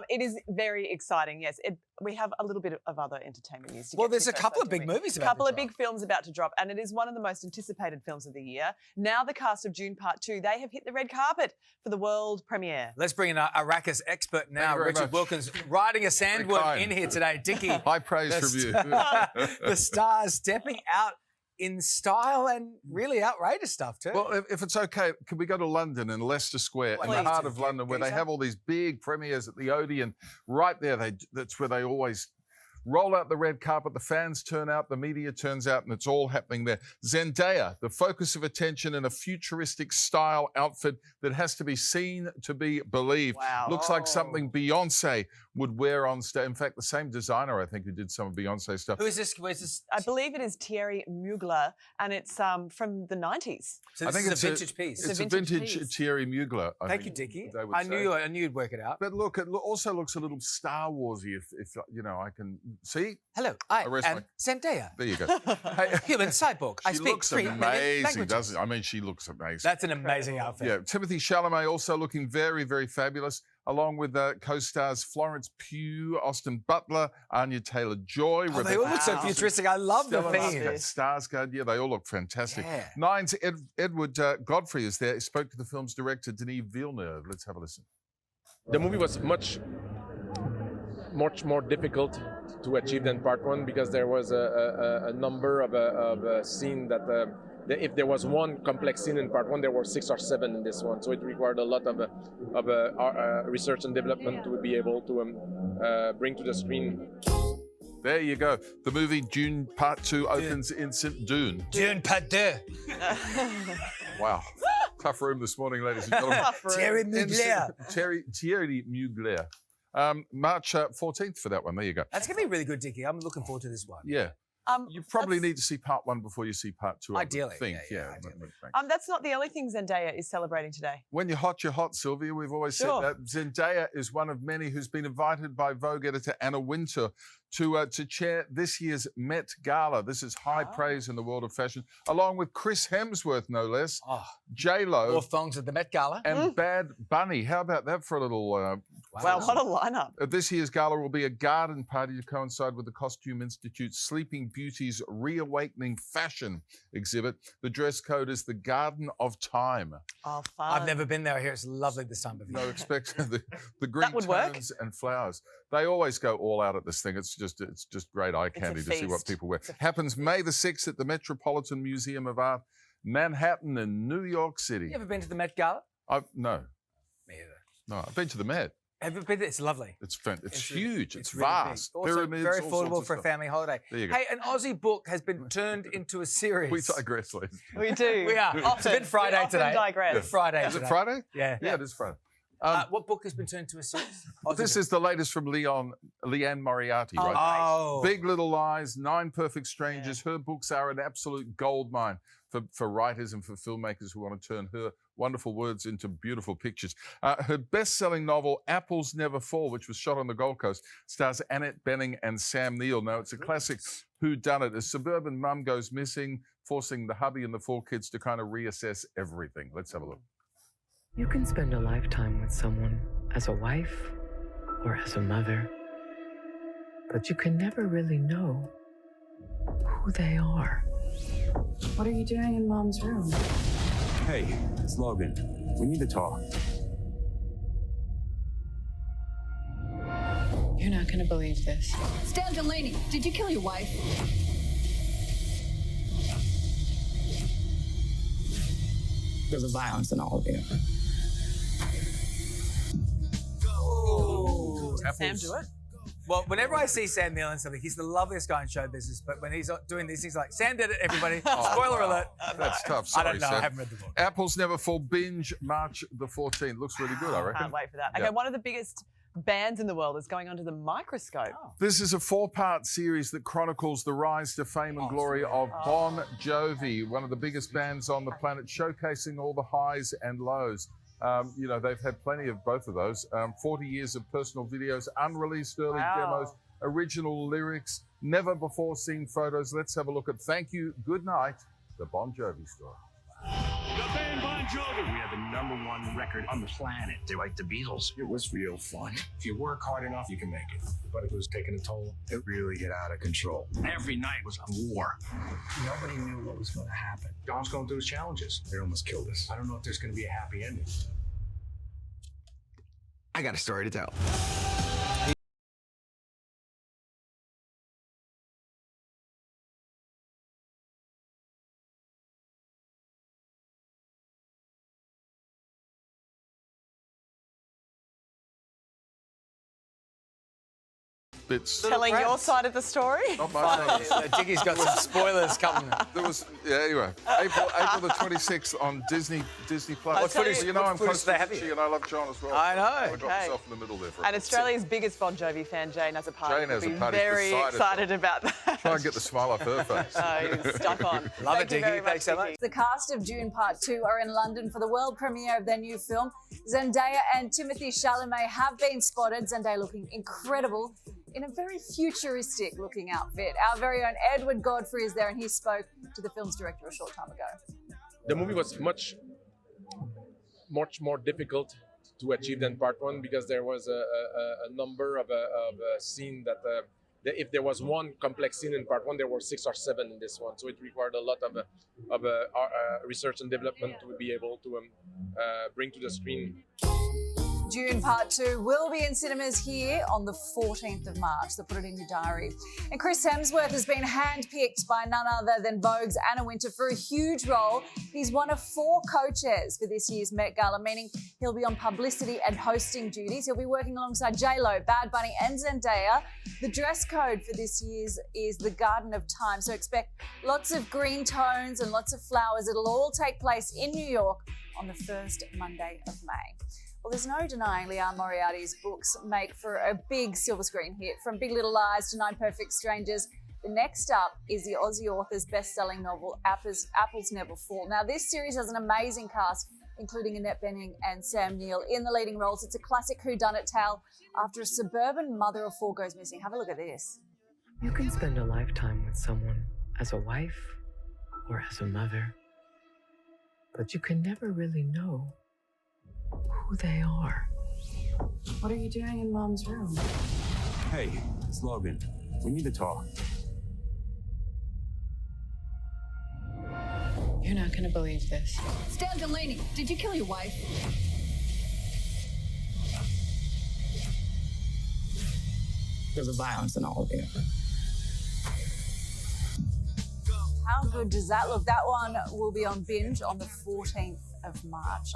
It is very exciting, yes. We have a little bit of other entertainment news to Well, get there's to a first, couple though, of big don't we? movies about A couple to of big drop. films about to drop, and it is one of the most anticipated films of the year. Now the cast of Dune Part 2, they have hit the red carpet for the world premiere. Let's bring in our Arrakis expert now, very Richard much. Wilkins, riding a sandworm kind. in here today. Dickie. High praise from you. The stars stepping out in style and really outrageous stuff too. Well, if it's okay, can we go to London and Leicester Square, in the Please. heart of London, where they have all these big premieres at the Odeon? Right there, that's where they always roll out the red carpet, the fans turn out, the media turns out, and it's all happening there. Zendaya, the focus of attention in a futuristic style outfit that has to be seen to be believed. Wow. Looks like something Beyonce would wear on stage. In fact, the same designer, I think, who did some of Beyonce stuff. Who is this? Where's this? I believe it is Thierry Mugler, and it's from the 90s. So I this think is a vintage piece. It's a vintage vintage piece. Thierry Mugler. Thank you, Dickie. they would I say. knew you'd work it out. But look, it also looks a little Star Warsy. If you know, I can see. Hello, I Arrest am Zendaya. There you go. Hey, Human cyborg. I she speak looks 3 million amazing, languages. doesn't it? I mean, she looks amazing. That's an amazing outfit. Yeah, Timothy Chalamet also looking very, very fabulous, along with co-stars Florence Pugh, Austin Butler, Anya Taylor-Joy. Oh, they all look so Wow. futuristic. I love the Stellan theme. Skarsgård. Yeah, they all look fantastic. Yeah. Nine's Edward Godfrey is there. He spoke to the film's director, Denis Villeneuve. Let's have a listen. The movie was much more difficult to achieve than part one because there was a number of a scene that if there was one complex scene in part one, there were 6 or 7 in this one. So it required a lot of research and development to be able to bring to the screen. There you go. The movie Dune Part 2 opens in Dune. Dune Part 2. Wow. Tough room this morning, ladies and gentlemen. Thierry Mugler. Thierry Mugler. March 14th for that one. There you go. That's going to be really good, Dickie. I'm looking forward to this one. Yeah. You probably need to see part 1 before you see part 2. Ideally, I think. yeah, Yeah. That's not the only thing Zendaya is celebrating today. When you're hot, Sylvia. We've always Sure. said that. Zendaya is one of many who's been invited by Vogue editor Anna Wintour to chair this year's Met Gala. This is high praise in the world of fashion, along with Chris Hemsworth, no less, Oh, J-Lo, more thongs at the Met Gala. and Bad Bunny. How about that for a little... Wow, what a lineup. This year's gala will be a garden party to coincide with the Costume Institute's Sleeping Beauty's Reawakening Fashion exhibit. The dress code is the Garden of Time. Oh, fun. I've never been there. I hear it's lovely this time of year. No, expect the green would work. tones and flowers. They always go all out at this thing. It's just great eye a candy to see what feast. people wear. Happens May the 6th at the Metropolitan Museum of Art, Manhattan in New York City. You ever been to the Met Gala? No, Me either. no, I've been to the Met. Have you been there? It's lovely. It's It's huge. It's really big. vast. Also Pyramids, very all sorts affordable of for a stuff. family holiday. There you go. Hey, an Aussie book has been turned into a series. We digress, ladies. We do. We are. It's a bit Friday we often today. digress. Good Friday Is it today. Friday? Yeah. Yeah, it is Friday. What book has been turned into a series? This is the latest from Leanne Moriarty, right? Oh. Big Little Lies, 9 Perfect Strangers. Her books are an absolute goldmine for writers and for filmmakers who want to turn her wonderful words into beautiful pictures. Her best-selling novel, Apples Never Fall, which was shot on the Gold Coast, stars Annette Bening and Sam Neill. Now, it's a classic whodunit. A suburban mum goes missing, forcing the hubby and the 4 kids to kind of reassess everything. Let's have a look. You can spend a lifetime with someone as a wife or as a mother, but you can never really know who they are. What are you doing in Mom's room? Hey, it's Logan. We need to talk. You're not gonna believe this. Stan Delaney, did you kill your wife? There's a violence in all of you. Sam, do it. Well, whenever I see Sam Neill in something, he's the loveliest guy in show business. But when he's doing these things like, Sam did it, everybody. Spoiler alert. That's tough. I Sorry, don't know. Sam. I haven't read the book. Apples Never Fall binge March the 14th. Looks really good, I reckon. Can't wait for that. Okay, Yeah. one of the biggest bands in the world is going under the microscope. This is a 4-part series that chronicles the rise to fame and glory of Bon Jovi, one of the biggest bands on the planet, showcasing all the highs and lows. You know, they've had plenty of both of those. 40 years of personal videos, unreleased early demos, original lyrics, never before seen photos. Let's have a look at Thank You, Good Night, the Bon Jovi story. The band Bon Jovi. We had the #1 record on the planet. They like the Beatles. It was real fun. If you work hard enough, you can make it. But it was taking a toll. It really get out of control. Every night was a war. Nobody knew what was going to happen. Don's going through his challenges. They almost killed us. I don't know if there's going to be a happy ending. I got a story to tell. Bits. Telling your side of the story? Not my side. Diggy's got some spoilers coming. There was, yeah, anyway, April the 26th on Disney Plus. What footage- You know, I'm what footage close they to have Richie here? and I love John as well. I know. I got Okay. myself in the middle there for a And bit. Australia's biggest Bon Jovi fan, Jane Azzopardi, Jane will be Azzopardi's very beside excited about that. Try and get the smile off her face. He's stuck on. Love Thank it, you very Diggy. Thanks so much. Vicky. The cast of Dune Part 2 are in London for the world premiere of their new film. Zendaya and Timothée Chalamet have been spotted. Zendaya looking incredible in a very futuristic looking outfit. Our very own Edward Godfrey is there and he spoke to the film's director a short time ago. The movie was much more difficult to achieve than part one because there was a number of scene that if there was one complex scene in part one, there were 6 or 7 in this one. So it required a lot of research and development to be able to bring to the screen. Dune Part 2 will be in cinemas here on the 14th of March, so put it in your diary. And Chris Hemsworth has been handpicked by none other than Vogue's Anna Wintour for a huge role. He's one of 4 co-chairs for this year's Met Gala, meaning he'll be on publicity and hosting duties. He'll be working alongside J-Lo, Bad Bunny and Zendaya. The dress code for this year's is the Garden of Time, so expect lots of green tones and lots of flowers. It'll all take place in New York on the first Monday of May. Well, there's no denying Leanne Moriarty's books make for a big silver screen hit. From Big Little Lies to 9 Perfect Strangers, the next up is the Aussie author's best-selling novel, Apples Never Fall. Now, this series has an amazing cast, including Annette Bening and Sam Neill in the leading roles. It's a classic whodunit tale after a suburban mother of 4 goes missing. Have a look at this. You can spend a lifetime with someone as a wife or as a mother, but you can never really know who they are. What are you doing in Mom's room? Hey, it's Logan. We need to talk. You're not gonna believe this. Stan Delaney, did you kill your wife? There's a violence in all of you. How good does that look? That one will be on binge on the 14th of March.